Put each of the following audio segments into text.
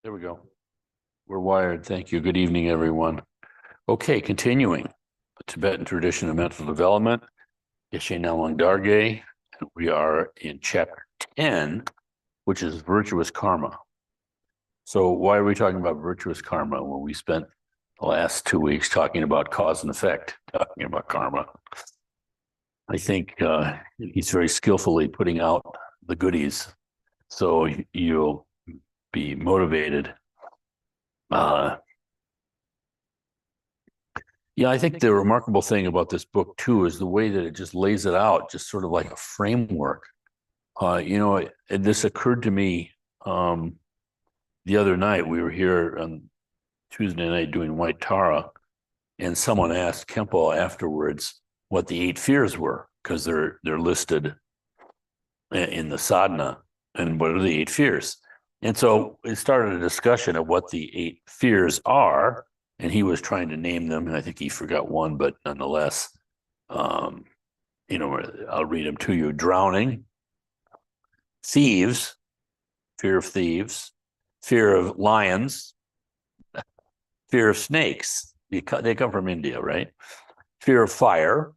There we go. We're wired. Thank you. Good evening, everyone. Okay, continuing the Tibetan tradition of mental development, Geshe Namlong Darge. We are in chapter 10, which is virtuous karma. So why are we talking about virtuous karma when we spent the last 2 weeks talking about cause and effect, talking about karma? I think he's very skillfully putting out the goodies so you'll be motivated. Yeah, I think the remarkable thing about this book too is the way that it just lays it out, just sort of like a framework. This occurred to me the other night. We were here on Tuesday night doing White Tara, and someone asked Kempo afterwards what the 8 fears were, because they're listed in the sadhana, and what are the 8 fears? And so it started a discussion of what the 8 fears are, and he was trying to name them, and I think he forgot one, but nonetheless, I'll read them to you. Drowning, thieves, fear of thieves, fear of lions, fear of snakes. They come from India, right? Fear of fire,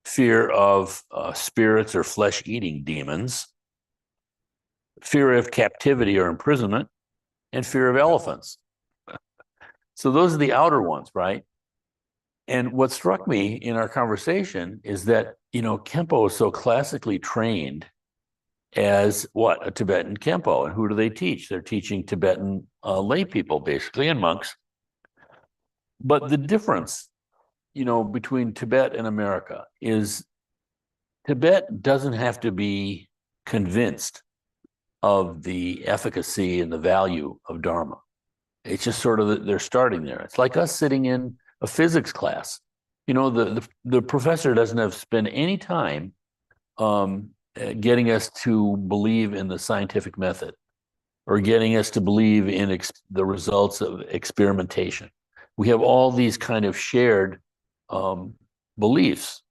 fear of spirits or flesh-eating demons, fear of captivity or imprisonment, and fear of elephants. So those are the outer ones, right? And what struck me in our conversation is that, Kempo is so classically trained as what? A Tibetan Kempo. And who do they teach? They're teaching Tibetan lay people, basically, and monks. But the difference, between Tibet and America is Tibet doesn't have to be convinced of the efficacy and the value of Dharma. It's just sort of they're starting there. It's like us sitting in a physics class. The professor doesn't have to spend any time getting us to believe in the scientific method or getting us to believe in the results of experimentation. We have all these kind of shared beliefs.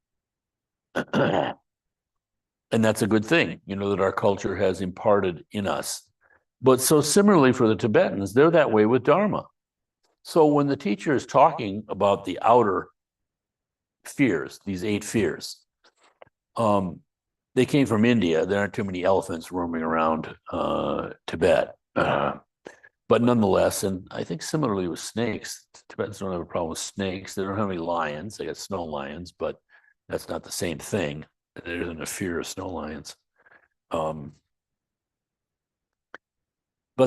And that's a good thing, that our culture has imparted in us. But so similarly for the Tibetans, they're that way with Dharma. So when the teacher is talking about the outer fears, these 8 fears, they came from India. There aren't too many elephants roaming around Tibet. But nonetheless, and I think similarly with snakes, Tibetans don't have a problem with snakes. They don't have any lions. They got snow lions, but that's not the same thing. There isn't a fear of snow lions. But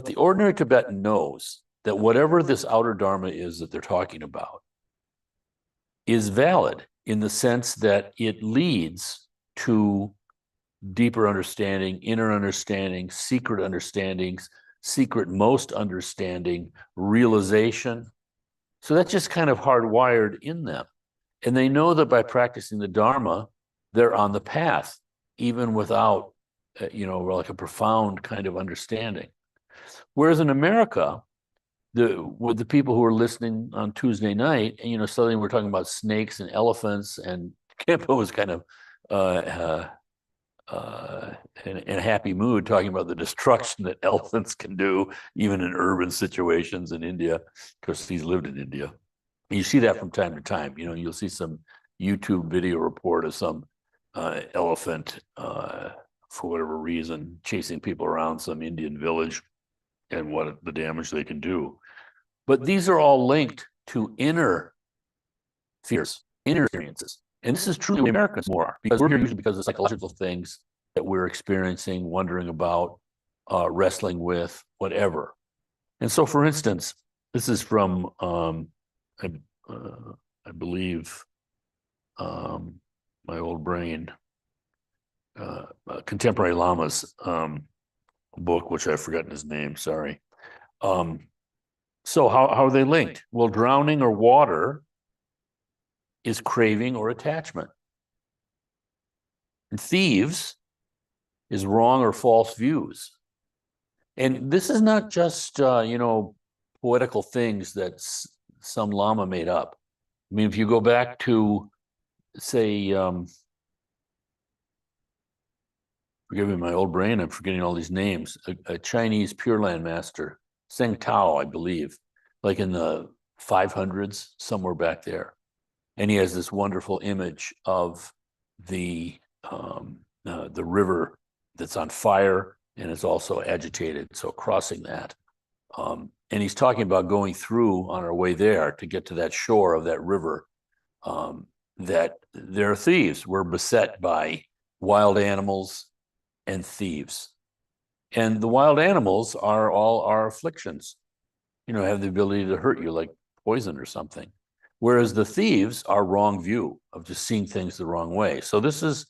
the ordinary Tibetan knows that whatever this outer Dharma is that they're talking about is valid in the sense that it leads to deeper understanding, inner understanding, secret understandings, secret most understanding, realization. So that's just kind of hardwired in them. And they know that by practicing the Dharma, they're on the path, even without, like a profound kind of understanding. Whereas in America, with the people who are listening on Tuesday night, and suddenly we're talking about snakes and elephants, and Kempo was kind of in a happy mood talking about the destruction that elephants can do, even in urban situations in India, because he's lived in India. You see that from time to time. You'll see some YouTube video report of some elephant, for whatever reason, chasing people around some Indian village and what the damage they can do. But these are all linked to inner fears, inner experiences. And this is truly what Americans more are, because we're here usually because of psychological things that we're experiencing, wondering about, wrestling with, whatever. And so, for instance, this is from, I believe, my old brain, Contemporary Lama's book, which I've forgotten his name, sorry. So how are they linked? Well, drowning or water is craving or attachment. And thieves is wrong or false views. And this is not just, poetical things that some Lama made up. I mean, if you go back to, say, forgive me, my old brain, I'm forgetting all these names. A Chinese Pure Land master, Seng Tao, I believe, like in the 500s, somewhere back there. And he has this wonderful image of the river that's on fire and is also agitated. So crossing that. And he's talking about going through on our way there to get to that shore of that river, that there are thieves. We're beset by wild animals and thieves. And the wild animals are all our afflictions, have the ability to hurt you like poison or something. Whereas the thieves are wrong view of just seeing things the wrong way. So this is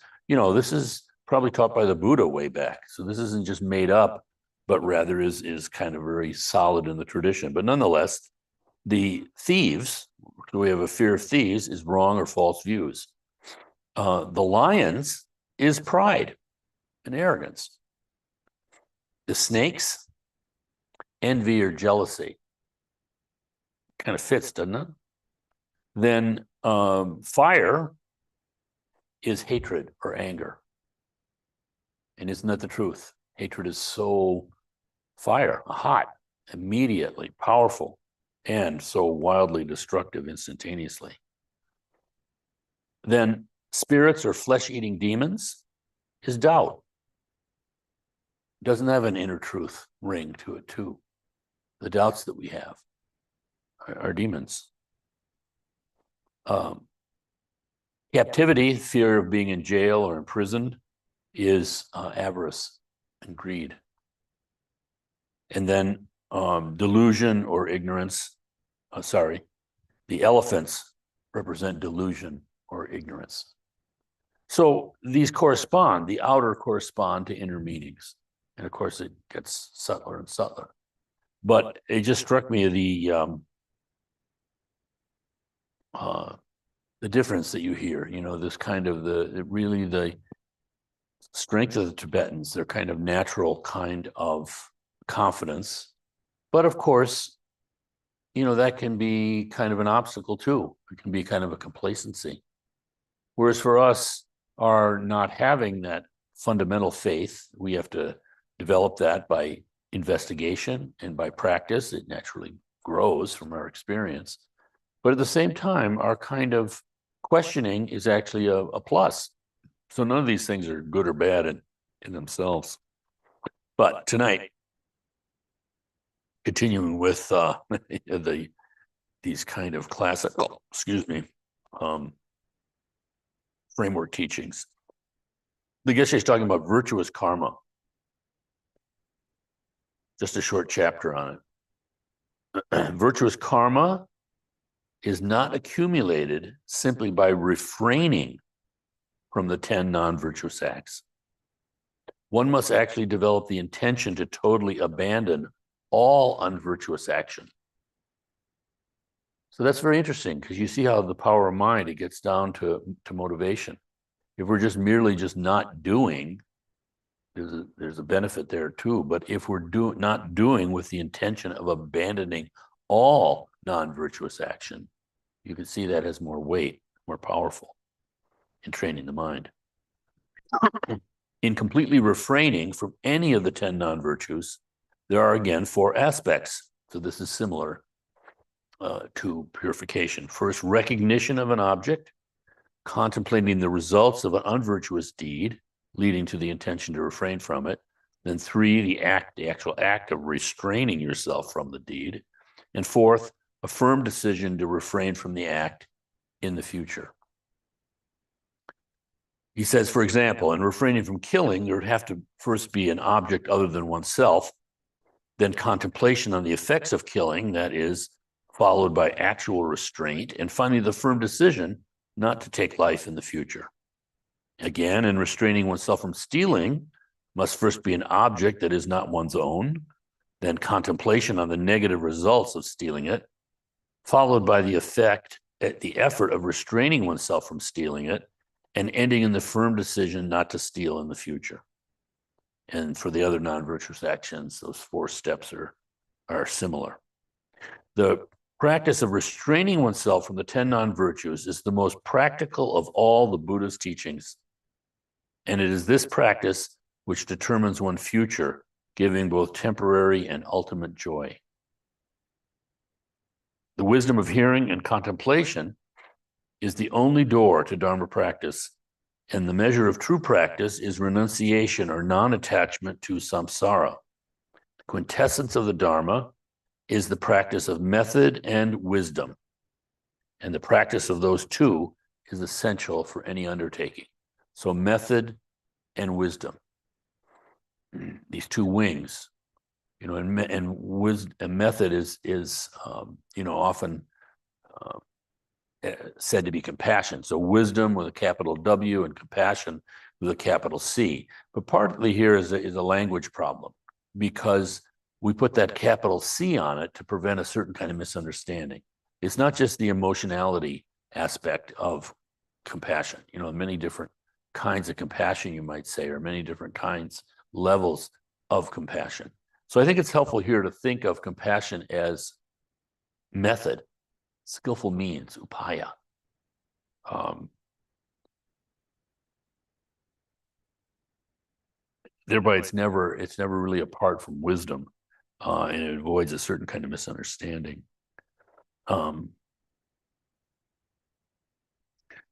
probably taught by the Buddha way back. So this isn't just made up, but rather is kind of very solid in the tradition. But nonetheless, the thieves, we have a fear of thieves, is wrong or false views. The lions is pride and arrogance. The snakes, envy or jealousy. Kind of fits, doesn't it? Then fire is hatred or anger. And isn't that the truth? Hatred is so fire, hot, immediately, powerful, and so wildly destructive instantaneously. Then spirits or flesh-eating demons is doubt. Doesn't have an inner truth ring to it too. The doubts that we have are demons. Captivity, fear of being in jail or imprisoned, is avarice and greed. And then delusion or ignorance, the elephants represent delusion or ignorance. So these correspond, the outer correspond to inner meanings. And of course, it gets subtler and subtler. But it just struck me the difference that you hear, this kind of the strength of the Tibetans, their kind of natural kind of confidence. But of course, that can be kind of an obstacle too. It can be kind of a complacency. Whereas for us, our not having that fundamental faith, we have to develop that by investigation and by practice. It naturally grows from our experience. But at the same time, our kind of questioning is actually a plus. So none of these things are good or bad in themselves. But tonight, continuing with these kind of classical, framework teachings. The Geshe is talking about virtuous karma. Just a short chapter on it. Virtuous karma is not accumulated simply by refraining from the 10 non-virtuous acts. One must actually develop the intention to totally abandon all unvirtuous action. So that's very interesting, because you see how the power of mind, it gets down to motivation. If we're just merely not doing, there's a benefit there too. But if we're not doing with the intention of abandoning all non-virtuous action, you can see that has more weight, more powerful in training the mind. In completely refraining from any of the 10 non-virtues, there are again 4 aspects. So this is similar to purification. First, recognition of an object, contemplating the results of an unvirtuous deed, leading to the intention to refrain from it. Then 3, the actual act of restraining yourself from the deed. And 4th, a firm decision to refrain from the act in the future. He says, for example, in refraining from killing, there would have to first be an object other than oneself, then contemplation on the effects of killing, that is, followed by actual restraint, and finally the firm decision not to take life in the future. Again, in restraining oneself from stealing, must first be an object that is not one's own, then contemplation on the negative results of stealing it, followed by the effort of restraining oneself from stealing it, and ending in the firm decision not to steal in the future. And for the other non-virtuous actions, those 4 steps are similar. The practice of restraining oneself from the 10 non-virtues is the most practical of all the Buddha's teachings. And it is this practice which determines one's future, giving both temporary and ultimate joy. The wisdom of hearing and contemplation is the only door to Dharma practice, and the measure of true practice is renunciation or non-attachment to samsara. The quintessence of the Dharma is the practice of method and wisdom, and the practice of those two is essential for any undertaking. So method and wisdom, these two wings, and method is often said to be compassion. So wisdom with a capital W and compassion with a capital C. But partly here is a language problem, because we put that capital C on it to prevent a certain kind of misunderstanding. It's not just the emotionality aspect of compassion. Many different kinds of compassion, you might say, or many different levels of compassion. So I think it's helpful here to think of compassion as method, skillful means, upaya. Thereby, it's never really apart from wisdom, and it avoids a certain kind of misunderstanding. The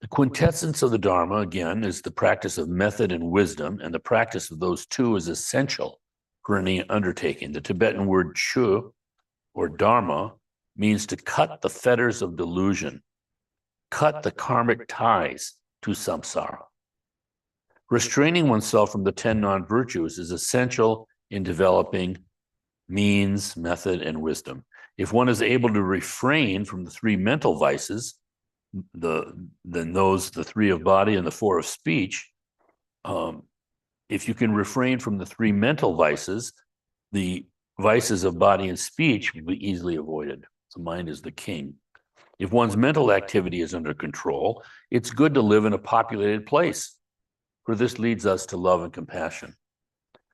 quintessence of the Dharma, again, is the practice of method and wisdom, and the practice of those two is essential for any undertaking. The Tibetan word chu, or dharma, means to cut the fetters of delusion, cut the karmic ties to samsara. Restraining oneself from the 10 non-virtues is essential in developing means, method, and wisdom. If one is able to refrain from the 3 mental vices, the 3 of body and the 4 of speech, if you can refrain from the 3 mental vices, the vices of body and speech will be easily avoided. So mind is the king. If one's mental activity is under control, it's good to live in a populated place, for this leads us to love and compassion.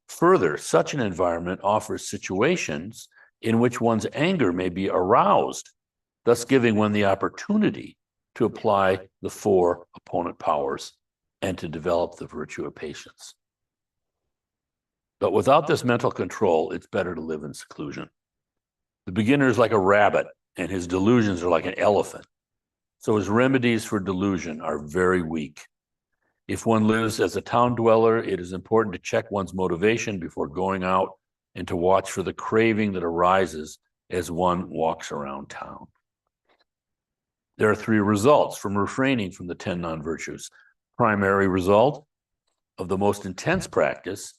Further, such an environment offers situations in which one's anger may be aroused, thus giving one the opportunity to apply the 4 opponent powers and to develop the virtue of patience. But without this mental control, it's better to live in seclusion. The beginner is like a rabbit, and his delusions are like an elephant. So his remedies for delusion are very weak. If one lives as a town dweller, it is important to check one's motivation before going out and to watch for the craving that arises as one walks around town. There are 3 results from refraining from the 10 non-virtues. Primary result of the most intense practice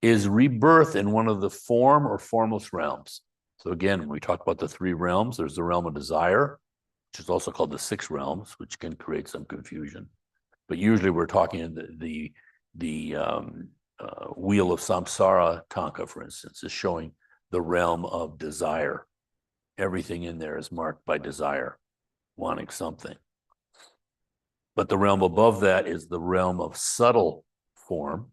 is rebirth in one of the form or formless realms. So again, when we talk about the 3 realms, there's the realm of desire, which is also called the 6 realms, which can create some confusion. But usually we're talking in the wheel of samsara tanka, for instance, is showing the realm of desire. Everything in there is marked by desire, wanting something. But the realm above that is the realm of subtle form,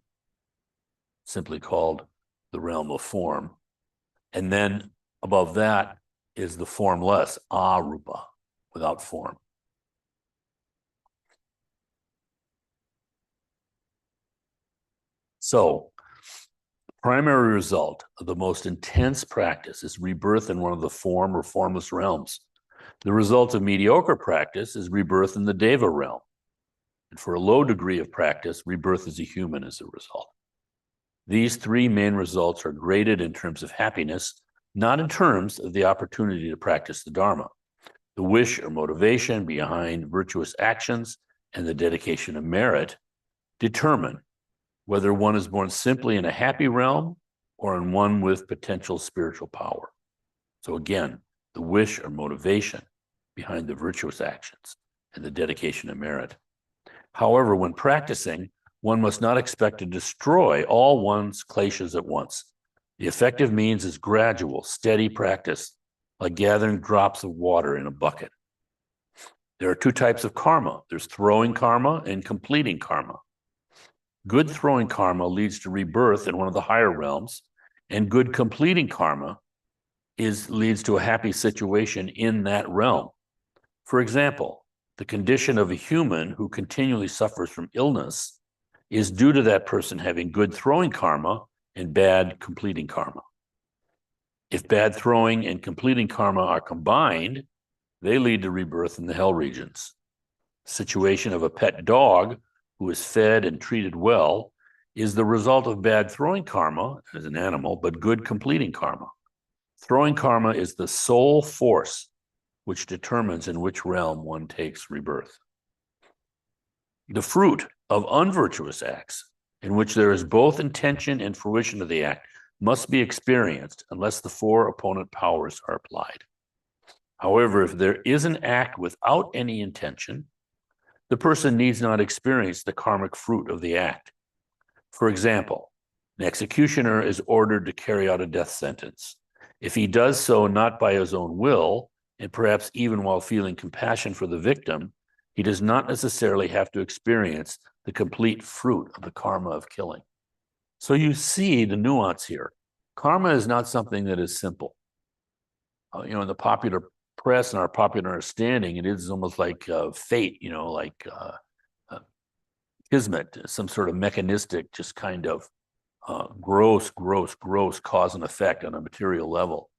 simply called the realm of form. And then above that is the formless, arupa, without form. So, the primary result of the most intense practice is rebirth in one of the form or formless realms. The result of mediocre practice is rebirth in the deva realm. And for a low degree of practice, rebirth as a human is the result. These 3 main results are graded in terms of happiness, not in terms of the opportunity to practice the Dharma. The wish or motivation behind virtuous actions and the dedication of merit determine whether one is born simply in a happy realm or in one with potential spiritual power. So again, the wish or motivation behind the virtuous actions and the dedication of merit. However, when practicing, one must not expect to destroy all one's kleshas at once. The effective means is gradual, steady practice, like gathering drops of water in a bucket. There are 2 types of karma. There's throwing karma and completing karma. Good throwing karma leads to rebirth in one of the higher realms, and good completing karma leads to a happy situation in that realm. For example, the condition of a human who continually suffers from illness is due to that person having good throwing karma and bad completing karma. If bad throwing and completing karma are combined, They lead to rebirth in the hell regions. Situation of a pet dog who is fed and treated well is the result of bad throwing karma as an animal, but good completing karma. Throwing karma is the sole force which determines in which realm one takes rebirth. The fruit of unvirtuous acts, in which there is both intention and fruition of the act, must be experienced unless the four opponent powers are applied. However, if there is an act without any intention, the person needs not experience the karmic fruit of the act. For example, an executioner is ordered to carry out a death sentence. If he does so not by his own will, and perhaps even while feeling compassion for the victim, he does not necessarily have to experience the complete fruit of the karma of killing. So you see the nuance here. Karma is not something that is simple. In the popular press and our popular understanding, it is almost like fate, like kismet, some sort of mechanistic, just kind of gross cause and effect on a material level.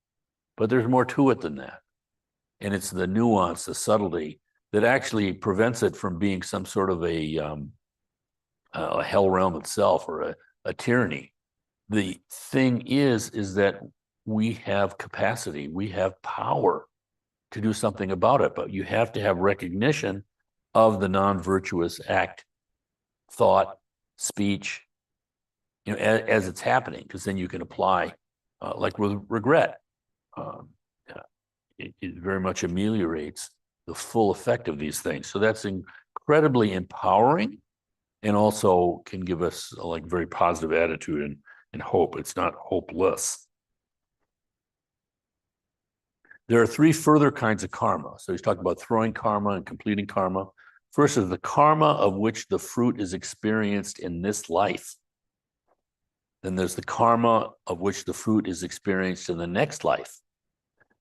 But there's more to it than that. And it's the nuance, the subtlety that actually prevents it from being some sort of a hell realm itself or a tyranny. The thing is that we have capacity, we have power to do something about it, but you have to have recognition of the non-virtuous act, thought, speech, as it's happening, because then you can apply, like with regret. It very much ameliorates the full effect of these things. So that's incredibly empowering, and also can give us a very positive attitude and hope. It's not hopeless. There are three further kinds of karma. So he's talking about throwing karma and completing karma. First is the karma of which the fruit is experienced in this life. Then there's the karma of which the fruit is experienced in the next life.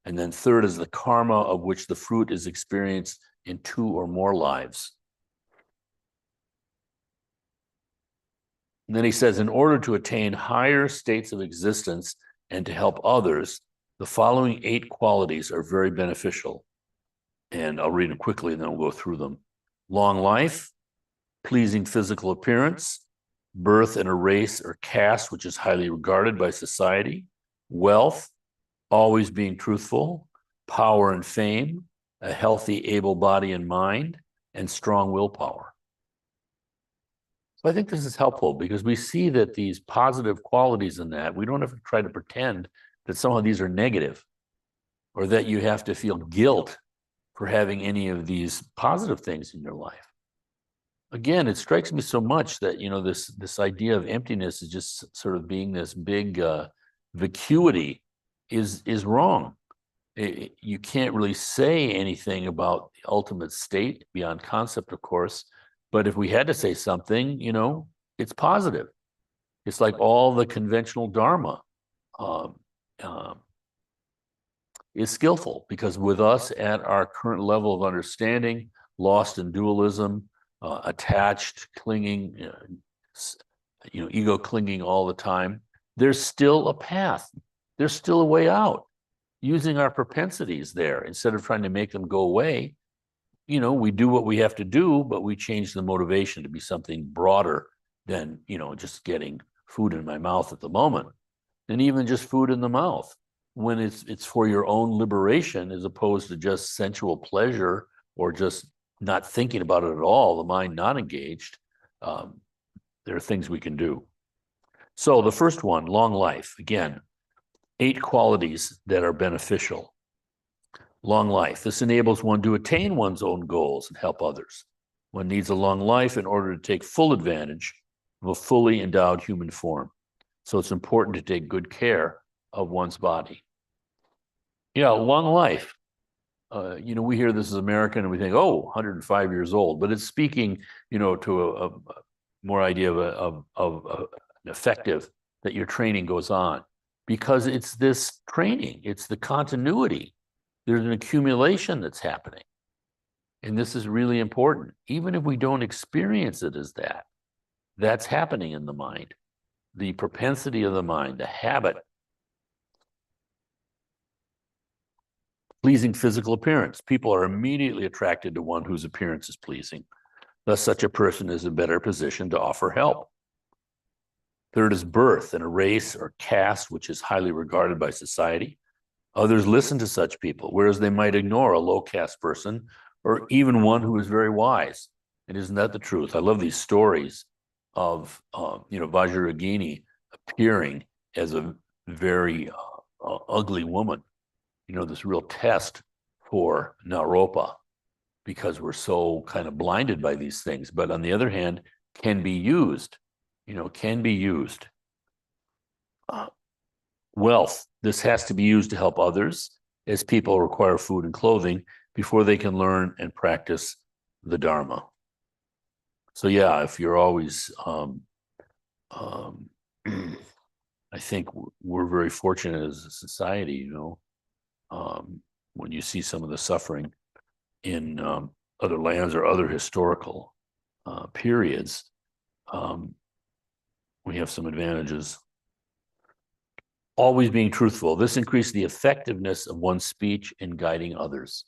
And then third is the karma of which the fruit is experienced in 2 or more lives. And then he says, in order to attain higher states of existence and to help others, the following 8 qualities are very beneficial. And I'll read them quickly and then we'll go through them. Long life, pleasing physical appearance, birth in a race or caste which is highly regarded by society, wealth, always being truthful, power and fame, a healthy, able body and mind, and strong willpower. So I think this is helpful because we see that these positive qualities in that, we don't have to try to pretend that some of these are negative or that you have to feel guilt for having any of these positive things in your life. Again, it strikes me so much that, this idea of emptiness is just sort of being this big vacuity is wrong. You can't really say anything about the ultimate state beyond concept, of course. But if we had to say something, it's positive. It's like all the conventional dharma is skillful, because with us at our current level of understanding, lost in dualism, attached, clinging, ego clinging all the time, there's still a path. There's still a way out. Using our propensities there, instead of trying to make them go away, we do what we have to do, but we change the motivation to be something broader than, just getting food in my mouth at the moment. And even just food in the mouth, when it's for your own liberation, as opposed to just sensual pleasure or just not thinking about it at all, the mind not engaged, there are things we can do. So the first one, long life, again, 8 qualities that are beneficial. Long life. This enables one to attain one's own goals and help others. One needs a long life in order to take full advantage of a fully endowed human form. So it's important to take good care of one's body. Long life. We hear this as American and we think, 105 years old, but it's speaking, to a more idea of an effective, that your training goes on, because it's this training, it's the continuity. There's an accumulation that's happening. And this is really important. Even if we don't experience it as that, that's happening in the mind. The propensity of the mind, the habit. Pleasing physical appearance. People are immediately attracted to one whose appearance is pleasing. Thus, such a person is in a better position to offer help. Third is birth, in a race or caste which is highly regarded by society. Others listen to such people, whereas they might ignore a low caste person or even one who is very wise. And isn't that the truth? I love these stories of Vajrayogini appearing as a very ugly woman. This real test for Naropa, because we're so kind of blinded by these things. But on the other hand, can be used. Can be used. Wealth. This has to be used to help others, as people require food and clothing before they can learn and practice the Dharma. So yeah, if you're always, I think we're very fortunate as a society, when you see some of the suffering in other lands or other historical periods, we have some advantages. Always being truthful. This increases the effectiveness of one's speech in guiding others.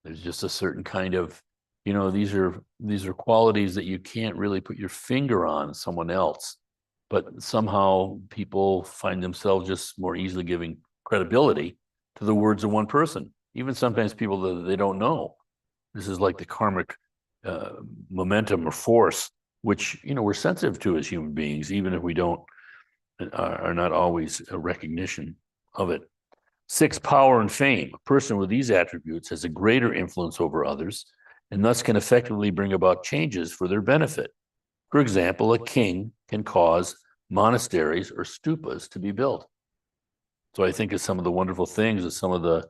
There's just a certain kind of, these are qualities that you can't really put your finger on someone else, but somehow people find themselves just more easily giving credibility to the words of one person, even sometimes people that they don't know. This is like the karmic momentum or force, which, we're sensitive to as human beings, even if we are not always a recognition of it. 6, power and fame. A person with these attributes has a greater influence over others and thus can effectively bring about changes for their benefit. For example, a king can cause monasteries or stupas to be built. So I think of some of the wonderful things that some of the,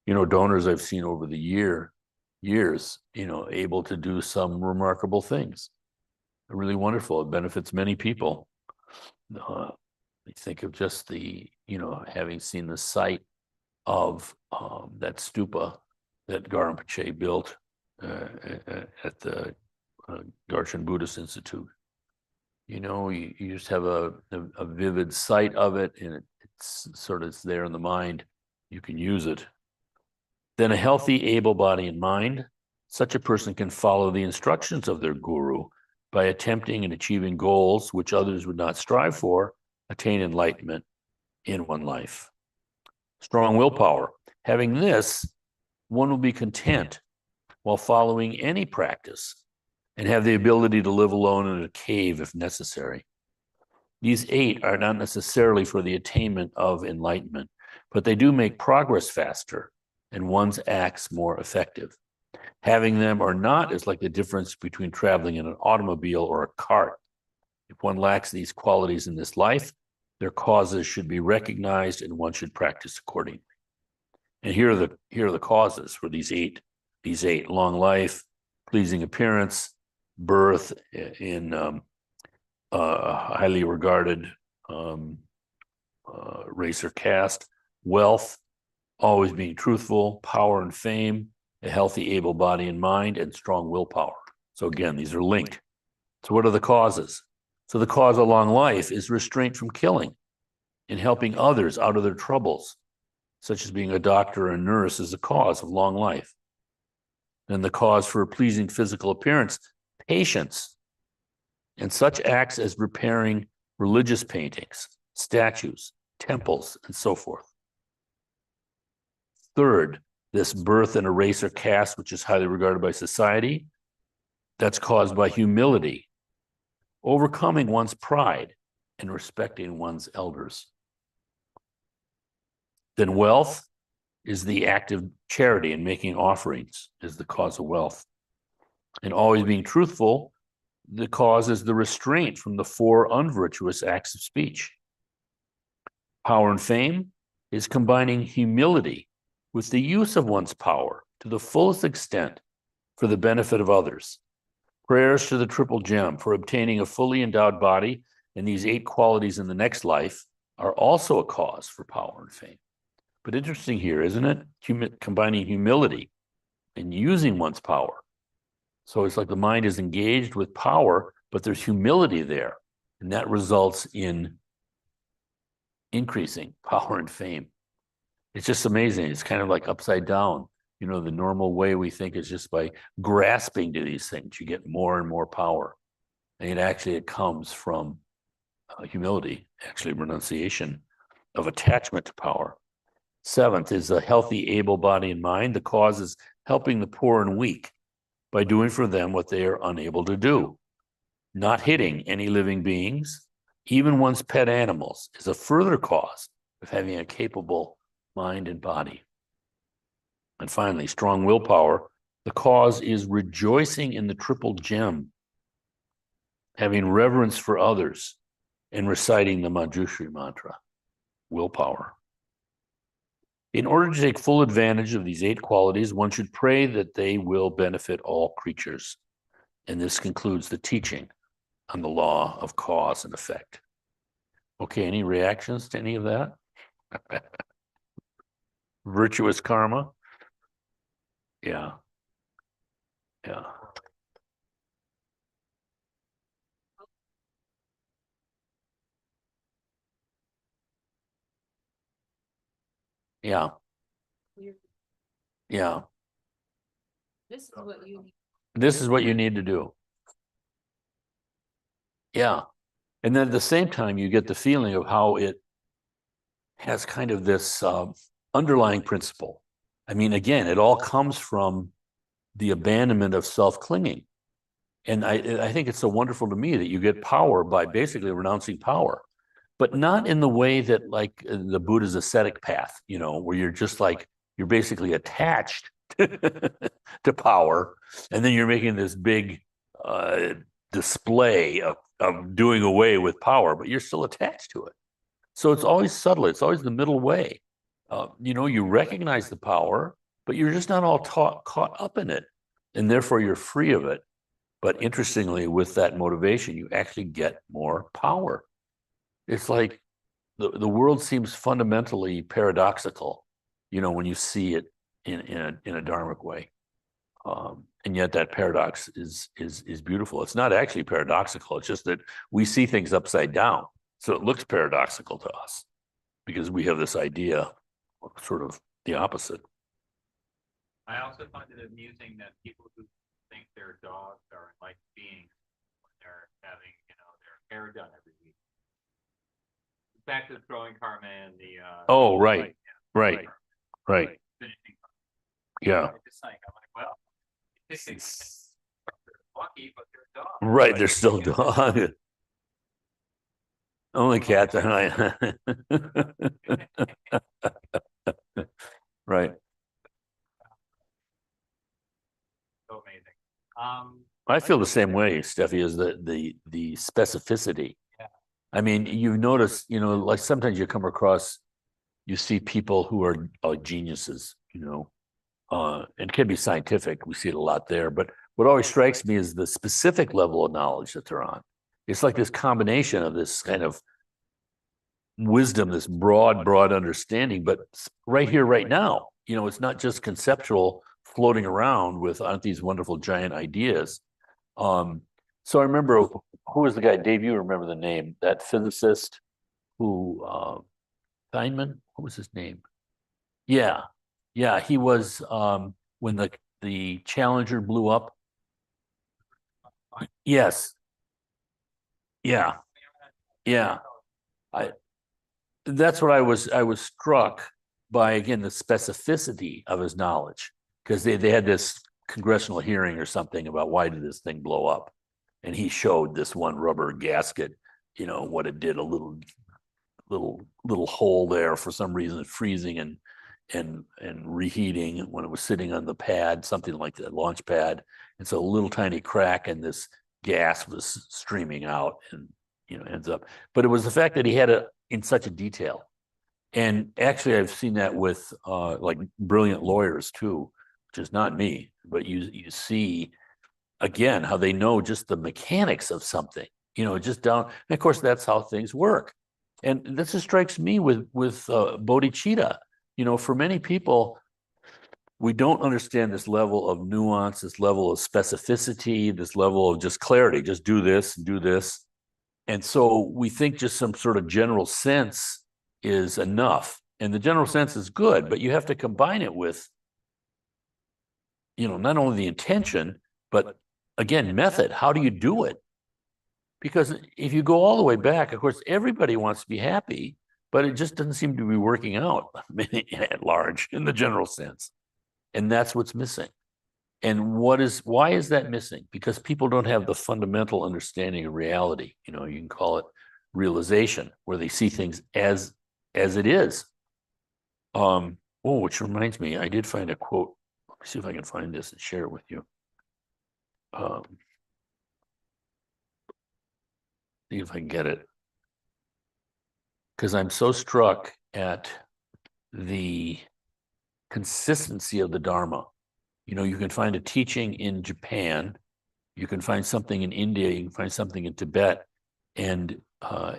donors I've seen over the years, able to do some remarkable things. Really wonderful. It benefits many people. I think of just the, having seen the site of that stupa that Garinpoche built at the Darshan Buddhist Institute. You just have a vivid sight of it, and it's there in the mind. You can use it. Then a healthy, able body and mind. Such a person can follow the instructions of their guru by attempting and achieving goals which others would not strive for, attain enlightenment in one life. Strong willpower. Having this, one will be content while following any practice and have the ability to live alone in a cave if necessary. These 8 are not necessarily for the attainment of enlightenment, but they do make progress faster and one's acts more effective. Having them or not is like the difference between traveling in an automobile or a cart. If one lacks these qualities in this life, their causes should be recognized and one should practice accordingly. And here are the causes for these eight: long life, pleasing appearance, birth in highly regarded race or caste, wealth, always being truthful, power and fame, a healthy, able body and mind, and strong willpower. So again, these are linked. So what are the causes? So the cause of long life is restraint from killing and helping others out of their troubles, such as being a doctor or a nurse is a cause of long life. And the cause for a pleasing physical appearance, patience, and such acts as repairing religious paintings, statues, temples, and so forth. Third, this birth in a race or caste, which is highly regarded by society, that's caused by humility, overcoming one's pride and respecting one's elders. Then wealth is the act of charity and making offerings is the cause of wealth. And always being truthful, the cause is the restraint from the 4 unvirtuous acts of speech. Power and fame is combining humility with the use of one's power to the fullest extent for the benefit of others. Prayers to the triple gem for obtaining a fully endowed body and these 8 qualities in the next life are also a cause for power and fame. But interesting here, isn't it? Combining humility and using one's power. So it's like the mind is engaged with power, but there's humility there. And that results in increasing power and fame. It's just amazing. It's kind of like upside down. You know, the normal way we think is just by grasping to these things, you get more and more power. And it comes from humility, actually renunciation of attachment to power. Seventh is a healthy, able body and mind. The cause is helping the poor and weak by doing for them what they are unable to do. Not hitting any living beings, even one's pet animals, is a further cause of having a capable mind and body. And finally, strong willpower. The cause is rejoicing in the triple gem, having reverence for others, and reciting the Manjushri mantra, willpower. In order to take full advantage of these 8 qualities, one should pray that they will benefit all creatures. And this concludes the teaching on the law of cause and effect. Okay, any reactions to any of that? Virtuous karma? Yeah. Yeah. Yeah. Yeah. This is what you need. This is what you need to do. Yeah. And then at the same time, you get the feeling of how it has kind of this underlying principle. I mean, again, it all comes from the abandonment of self-clinging. And I think it's so wonderful to me that you get power by basically renouncing power, but not in the way that like the Buddha's ascetic path, you know, where you're just like, you're basically attached to power. And then you're making this big display of doing away with power, but you're still attached to it. So it's always subtle. It's always the middle way. You know, you recognize the power, but you're just not all caught up in it. And therefore you're free of it. But interestingly, with that motivation, you actually get more power. It's like the world seems fundamentally paradoxical, you know, when you see it in a dharmic way. And yet that paradox is beautiful. It's not actually paradoxical. It's just that we see things upside down. So it looks paradoxical to us because we have this idea of sort of the opposite. I also find it amusing that people who think their dogs are like beings when they're having, their hair done every week. Back to the throwing karma and the oh, right. Right. Right. Finishing. Yeah. Just like I'm like, well, they're lucky, but they're dogs. Right, they're still dogs. Only cats. Right. So amazing. I feel the same way, Steffi, is the specificity. Yeah. I mean, you notice, you know, like sometimes you come across, you see people who are geniuses, you know, and can be scientific. We see it a lot there. But what always strikes me is the specific level of knowledge that they're on. It's like this combination of this kind of wisdom, this broad understanding, but right here, right now, you know, it's not just conceptual floating around with aren't these wonderful giant ideas. So I remember, who was the guy, Dave, you remember the name, that physicist who, Feynman, what was his name? Yeah. Yeah, he was, when the Challenger blew up. Yes. Yeah. Yeah. That's what I was struck by, again, the specificity of his knowledge, because they had this congressional hearing or something about why did this thing blow up, and he showed this one rubber gasket, you know, what it did, a little hole there for some reason, freezing and reheating when it was sitting on the pad, something like that, launch pad, and so a little tiny crack and this gas was streaming out and, you know, ends up. But it was the fact that he had it in such a detail. And actually, I've seen that with like brilliant lawyers too, which is not me, but you see again how they know just the mechanics of something, you know, just down. And of course, that's how things work. And this just strikes me with bodhicitta. You know, for many people, we don't understand this level of nuance, this level of specificity, this level of just clarity. Just do this, do this. And so we think just some sort of general sense is enough. And the general sense is good, but you have to combine it with, not only the intention, but again, method. How do you do it? Because if you go all the way back, of course, everybody wants to be happy, but it just doesn't seem to be working out at large in the general sense. And that's what's missing. And why is that missing? Because people don't have the fundamental understanding of reality. You can call it realization, where they see things as it is. Which reminds me, I did find a quote. Let me see if I can find this and share it with you. See if I can get it. Because I'm so struck at the consistency of the Dharma. You can find a teaching in Japan, you can find something in India, you can find something in Tibet, and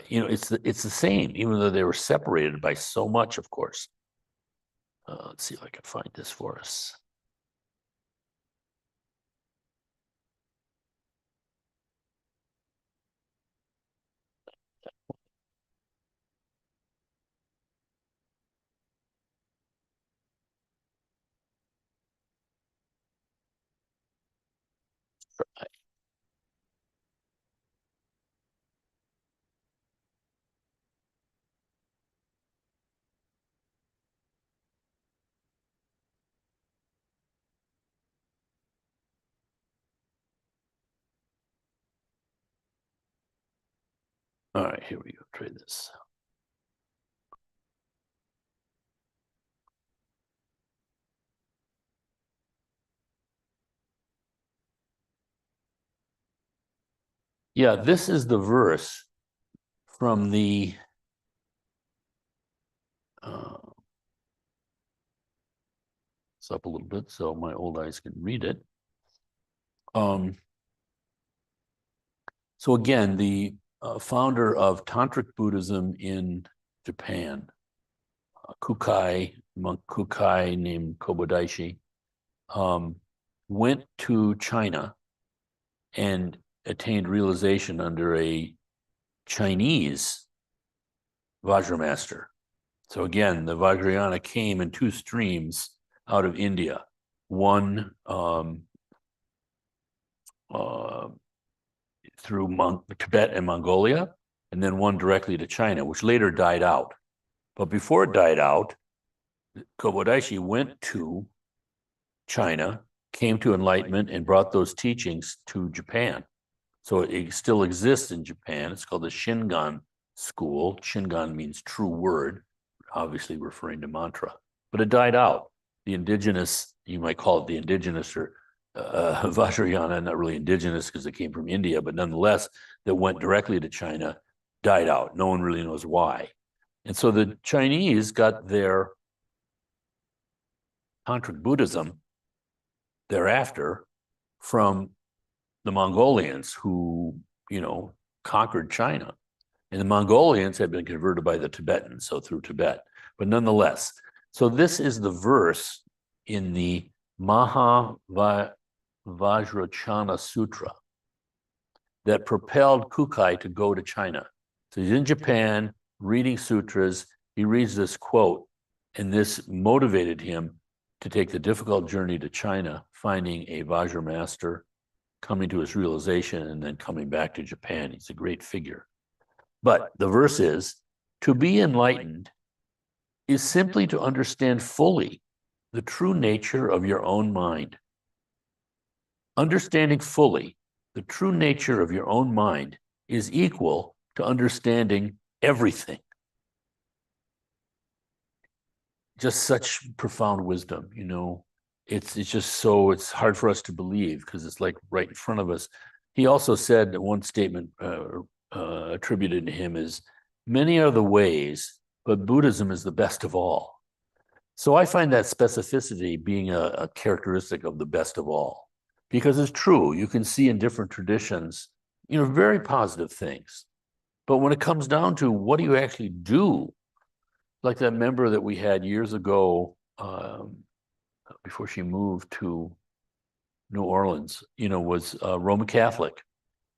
it's the same, even though they were separated by so much, of course. Let's see if I can find this for us. All right, here we go. Try this. Yeah, this is the verse from the it's up a little bit so my old eyes can read it. So again, the founder of Tantric Buddhism in Japan, monk Kukai named Kobodaishi, went to China and attained realization under a Chinese Vajramaster. So again, the Vajrayana came in two streams out of India. One through Tibet and Mongolia, and then one directly to China, which later died out. But before it died out, Kobodaishi went to China, came to enlightenment, and brought those teachings to Japan. So it still exists in Japan. It's called the Shingon school. Shingon means true word, obviously referring to mantra. But it died out. The indigenous, you might call it the indigenous or Vajrayana, not really indigenous because it came from India, but nonetheless, that went directly to China, died out. No one really knows why. And so the Chinese got their Tantric Buddhism thereafter from the Mongolians who, conquered China. And the Mongolians had been converted by the Tibetans, so through Tibet. But nonetheless, so this is the verse in the Vajrachana Sutra that propelled Kukai to go to China. So he's in Japan reading sutras. He reads this quote, and this motivated him to take the difficult journey to China, finding a Vajra master, coming to his realization, and then coming back to Japan. He's a great figure. But the verse is, to be enlightened is simply to understand fully the true nature of your own mind. Understanding fully the true nature of your own mind is equal to understanding everything. Just such profound wisdom, It's just it's hard for us to believe because it's like right in front of us. He also said that one statement attributed to him is, many are the ways, but Buddhism is the best of all. So I find that specificity being a characteristic of the best of all, because it's true. You can see in different traditions, very positive things. But when it comes down to what do you actually do, like that member that we had years ago, before she moved to New Orleans, was Roman Catholic.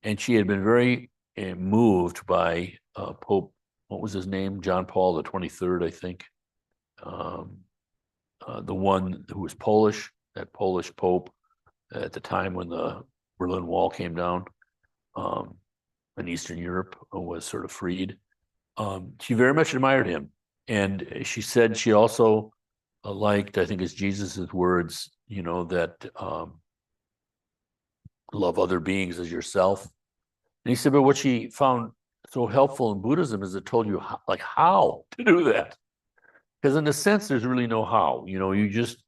And she had been very moved by Pope, what was his name? John Paul the 23rd, I think. the one who was Polish, that Polish Pope at the time when the Berlin Wall came down, in Eastern Europe was sort of freed. She very much admired him. And she said she also liked, I think it's Jesus's words, you know, that love other beings as yourself. And he said, but what she found so helpful in Buddhism is it told you how to do that. Because in a sense, there's really no how. You know, you just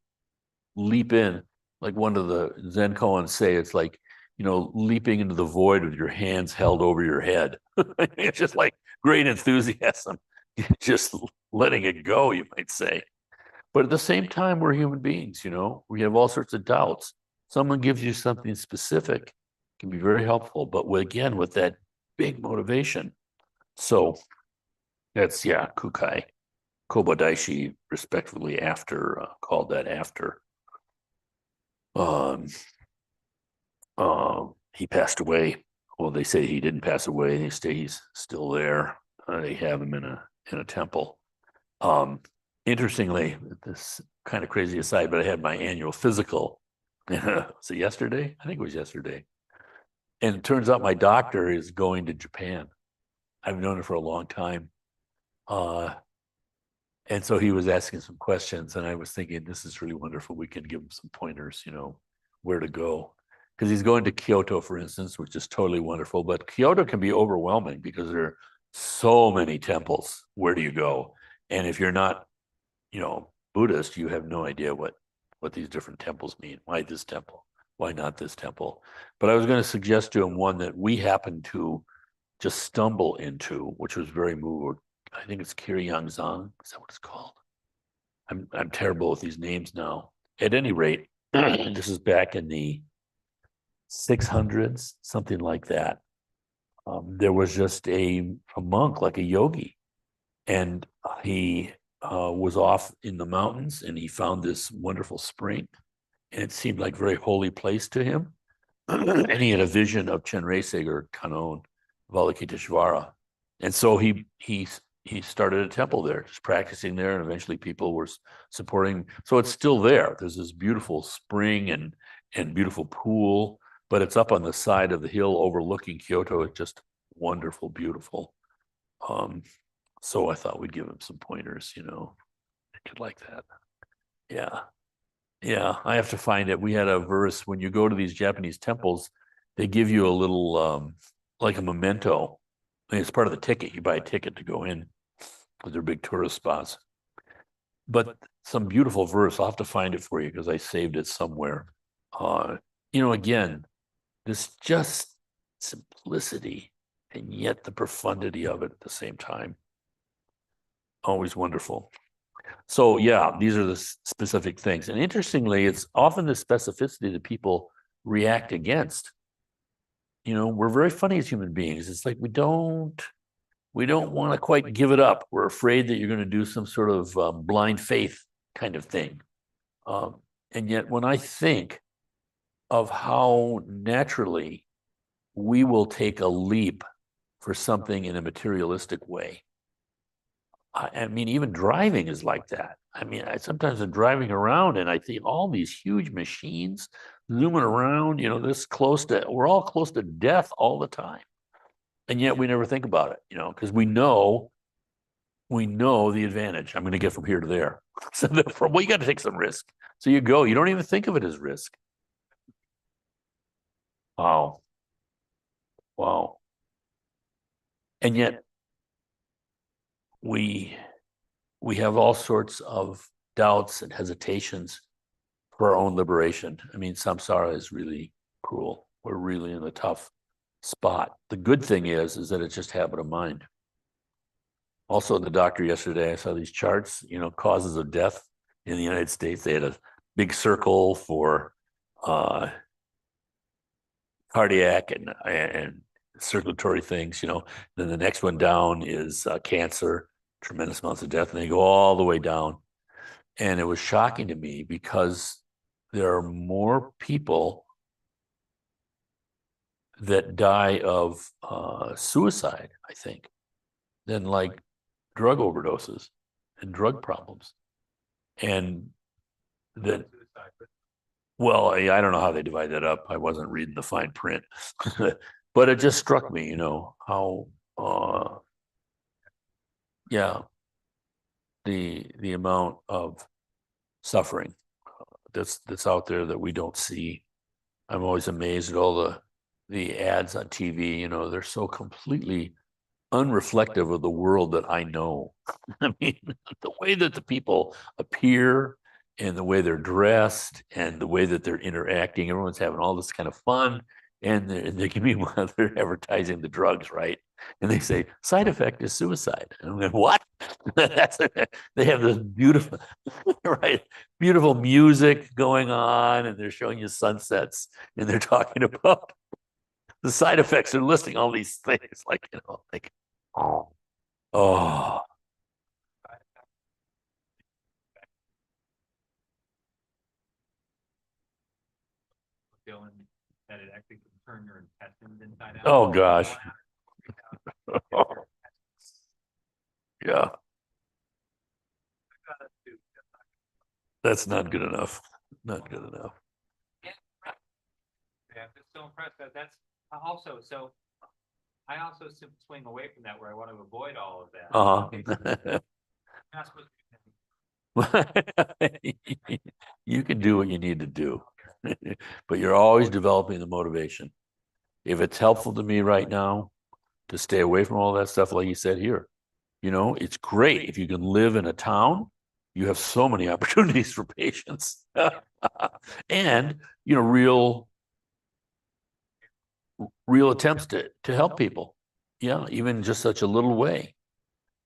leap in, like one of the Zen koans say, it's like, you know, leaping into the void with your hands held over your head. It's just like great enthusiasm, just letting it go, you might say. But at the same time, we're human beings, you know, we have all sorts of doubts. Someone gives you something specific, can be very helpful, but again, with that big motivation. So that's, yeah, Kukai. Kobodaishi, respectively, after, called that after. He passed away. Well, they say he didn't pass away. They say he's still there. They have him in a temple. Interestingly, this kind of crazy aside, but I had my annual physical. Was it yesterday? I think it was yesterday. And it turns out my doctor is going to Japan. I've known him for a long time. And so he was asking some questions, and I was thinking, this is really wonderful. We can give him some pointers, you know, where to go. Because he's going to Kyoto, for instance, which is totally wonderful. But Kyoto can be overwhelming because there are so many temples. Where do you go? And if you're not, you know, Buddhist, you have no idea what these different temples mean. Why this temple? Why not this temple? But I was going to suggest to him one that we happened to just stumble into, which was very moving. I think it's Kiryangzang. Is that what it's called? I'm terrible with these names now. At any rate, this is back in the 600s, something like that. There was just a monk, like a yogi, and he was off in the mountains, and he found this wonderful spring, and it seemed like a very holy place to him. And he had a vision of Chenrezig Kanon, Avalokiteshvara, and so he started a temple there, just practicing there, and eventually people were supporting. So it's still there. There's this beautiful spring and beautiful pool, but it's up on the side of the hill overlooking Kyoto. It's just wonderful, beautiful. So I thought we'd give him some pointers, you know. I could like that. Yeah. Yeah, I have to find it. We had a verse when you go to these Japanese temples, they give you a little like a memento. I mean, it's part of the ticket. You buy a ticket to go in because they're big tourist spots. But some beautiful verse. I'll have to find it for you because I saved it somewhere. You know, again, this just simplicity and yet the profundity of it at the same time. Always wonderful. So yeah, these are the specific things. And interestingly, it's often the specificity that people react against. You know, we're very funny as human beings. It's like we don't want to quite give it up. We're afraid that you're going to do some sort of blind faith kind of thing. And yet when I think of how naturally we will take a leap for something in a materialistic way, I mean, even driving is like that. I mean, sometimes I'm driving around and I see all these huge machines zooming around, you know, we're all close to death all the time. And yet we never think about it, you know, because we know the advantage I'm going to get from here to there. So therefore, well, you got to take some risk. So you don't even think of it as risk. Wow. Wow. And yet we have all sorts of doubts and hesitations for our own liberation. I mean, samsara is really cruel. We're really in a tough spot. The good thing is that it's just habit of mind. Also, the doctor yesterday, I saw these charts, you know, causes of death in the United States. They had a big circle for cardiac and circulatory things, you know. Then the next one down is cancer, tremendous amounts of death, and they go all the way down. And it was shocking to me because there are more people that die of suicide, I think, than like drug overdoses and drug problems. And that, Suicide, but well, I don't know how they divide that up. I wasn't reading the fine print. But it just struck me, how, yeah, the amount of suffering that's out there that we don't see. I'm always amazed at all the ads on TV, they're so completely unreflective of the world that I know. I mean, the way that the people appear and the way they're dressed and the way that they're interacting, everyone's having all this kind of fun. And they give me while they're advertising the drugs, right? And they say side effect is suicide. And I'm like, what? They have this beautiful, right? Beautiful music going on, and they're showing you sunsets, and they're talking about the side effects. They're listing all these things, like oh, oh, feeling that it actually can turn your intestines inside out. oh gosh. Yeah, that's not good enough. Not good enough. Yeah, I'm just so impressed that's also, so I also swing away from that where I want to avoid all of that. Okay, so Uh-huh. you're not supposed to You can do what you need to do, but you're always developing the motivation. If it's helpful to me right now to stay away from all that stuff, like you said here, it's great if you can live in a town. You have so many opportunities for patients, and real attempts to help people. Yeah, even just such a little way.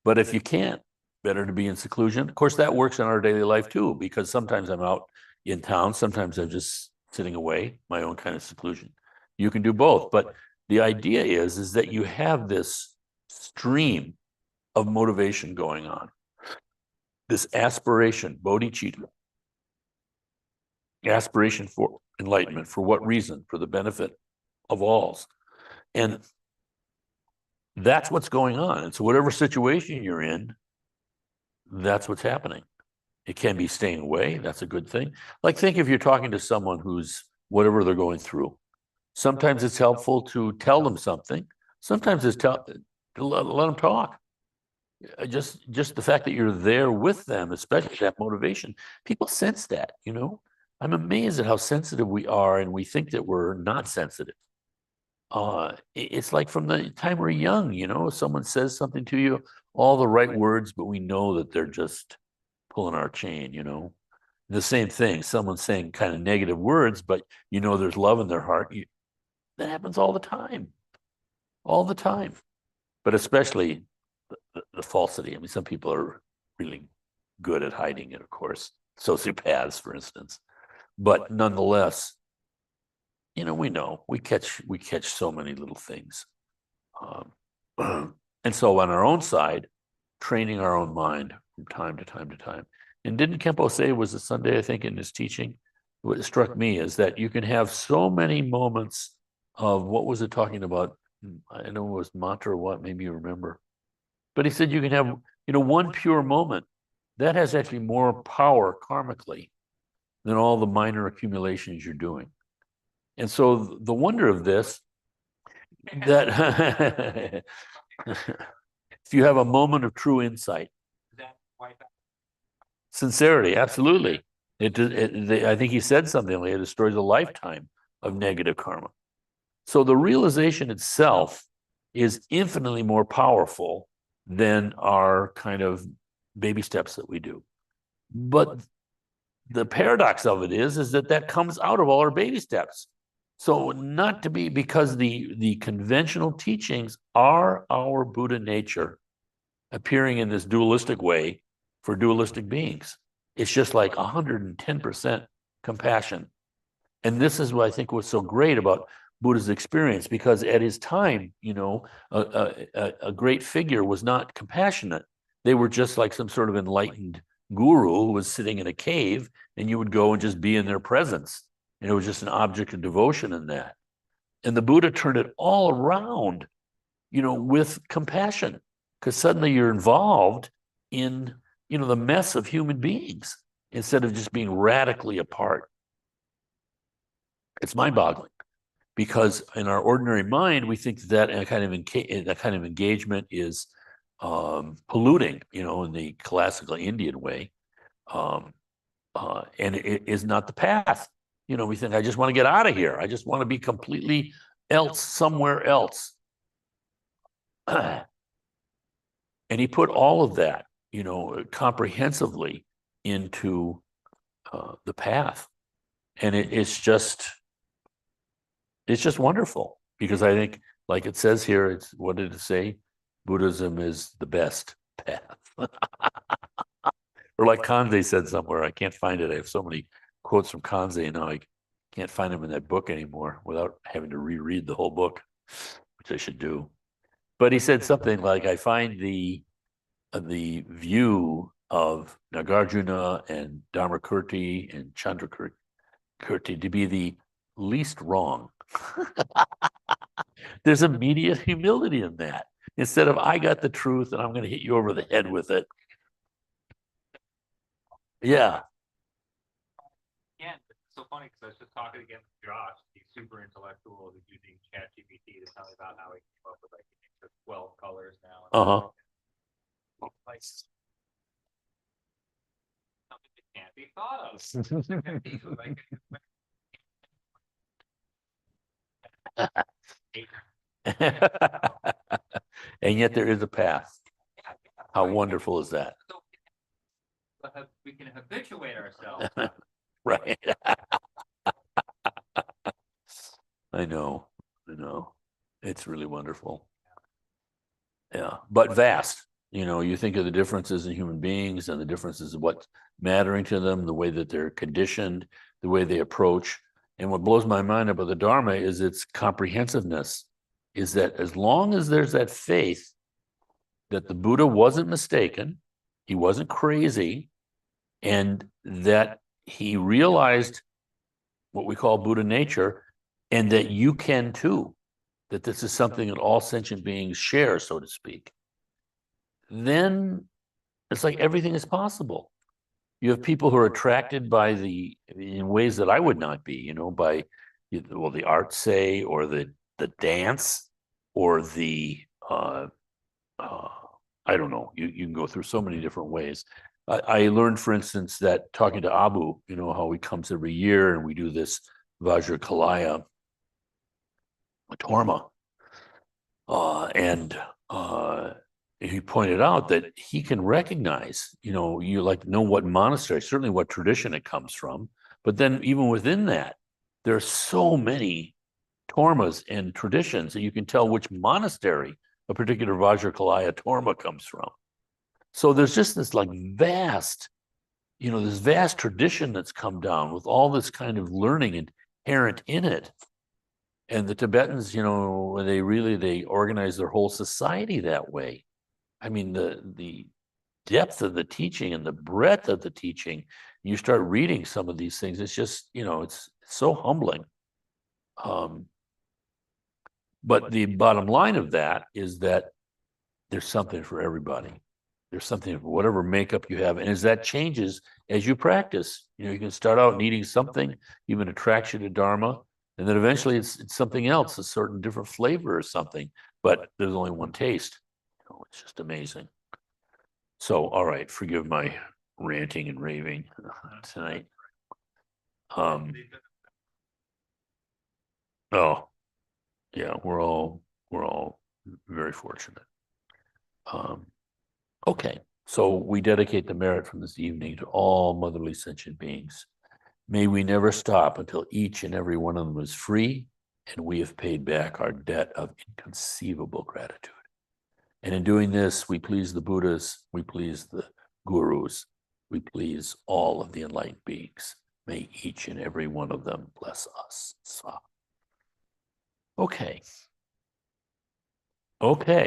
But if you can't, better to be in seclusion. Of course, that works in our daily life too, because sometimes I'm out in town, sometimes I'm just sitting away, my own kind of seclusion. You can do both, but the idea is that you have this stream of motivation going on, this aspiration, bodhicitta, aspiration for enlightenment. For what reason? For the benefit of alls. And that's what's going on. And so whatever situation you're in, that's what's happening. It can be staying away. That's a good thing. Like, think if you're talking to someone who's whatever they're going through. Sometimes it's helpful to tell them something. Sometimes it's to let them talk. Just the fact that you're there with them, especially that motivation, people sense that. I'm amazed at how sensitive we are, and we think that we're not sensitive. It's like from the time we're young, someone says something to you, all the right words, but we know that they're just pulling our chain. The same thing, someone saying kind of negative words, but there's love in their heart. That happens all the time, but especially the falsity. I mean, some people are really good at hiding it, of course, sociopaths, for instance. But nonetheless, we catch so many little things. And so on our own side, training our own mind from time to time to time. And didn't Kempo say, it was a Sunday, I think, in his teaching, what struck me is that you can have so many moments of, what was it talking about? I know it was mantra or what, maybe you remember. But he said you can have, one pure moment that has actually more power karmically than all the minor accumulations you're doing. And so the wonder of this, that if you have a moment of true insight, that wipe out. sincerity, absolutely. I think he said something like it destroys a lifetime of negative karma. So the realization itself is infinitely more powerful than our kind of baby steps that we do. But the paradox of it is that comes out of all our baby steps. So not to be, because the conventional teachings are our Buddha nature appearing in this dualistic way for dualistic beings. It's just like 110% compassion. And this is what I think was so great about Buddha's experience, because at his time, a great figure was not compassionate. They were just like some sort of enlightened guru who was sitting in a cave, and you would go and just be in their presence. And it was just an object of devotion in that. And the Buddha turned it all around, with compassion, because suddenly you're involved in, the mess of human beings. instead of just being radically apart. It's mind-boggling because in our ordinary mind, we think that a kind of engagement is polluting, in the classical Indian way. And it is not the path. We think, I just want to get out of here. I just want to be completely else, somewhere else. And he put all of that, comprehensively into the path. And it's just wonderful because I think, like it says here, what did it say? Buddhism is the best path. Or like Kanze said somewhere, I can't find it. I have so many quotes from Kanze now, I can't find them in that book anymore without having to reread the whole book, which I should do. But he said something like, I find the view of Nagarjuna and Dharmakirti and Chandrakirti to be the least wrong. There's immediate humility in that. Instead of, I got the truth and I'm going to hit you over the head with it. Yeah. Again, it's so funny because I was just talking again with Josh, the super intellectual who's using ChatGPT to tell me about how he came up with like 12 colors now. Uh-huh. Like something that can't be thought of. And yet there is a path. How wonderful is that? So we can habituate ourselves. Right. I know. It's really wonderful. Yeah, but vast. You think of the differences in human beings and the differences of what's mattering to them, the way that they're conditioned, the way they approach. And what blows my mind about the Dharma is its comprehensiveness, is that as long as there's that faith that the Buddha wasn't mistaken, he wasn't crazy, and that he realized what we call Buddha nature, and that you can too, that this is something that all sentient beings share, so to speak, then it's like everything is possible. You have people who are attracted in ways that I would not be, by the art, say, or the dance, or the I don't know. You can go through so many different ways. I learned, for instance, that talking to Abu, how he comes every year and we do this Vajrakalaya Torma. And he pointed out that he can recognize, you know what monastery, certainly what tradition it comes from. But then even within that, there are so many tormas and traditions that you can tell which monastery a particular Vajrakalaya Torma comes from. So there's just this vast, this vast tradition that's come down with all this kind of learning inherent in it. And the Tibetans, they organize their whole society that way. I mean, the depth of the teaching and the breadth of the teaching, you start reading some of these things, it's just, it's so humbling. But the bottom line of that is that there's something for everybody. There's something for whatever makeup you have. And as that changes, as you practice, you can start out needing something, even attracts you to Dharma. And then eventually it's something else, a certain different flavor or something. But there's only one taste. It's just amazing. So, all right, forgive my ranting and raving tonight. Oh, yeah, we're all very fortunate. Okay, so we dedicate the merit from this evening to all motherly sentient beings. May we never stop until each and every one of them is free and we have paid back our debt of inconceivable gratitude. And in doing this, we please the Buddhas, we please the gurus, we please all of the enlightened beings. May each and every one of them bless us. Okay. Okay.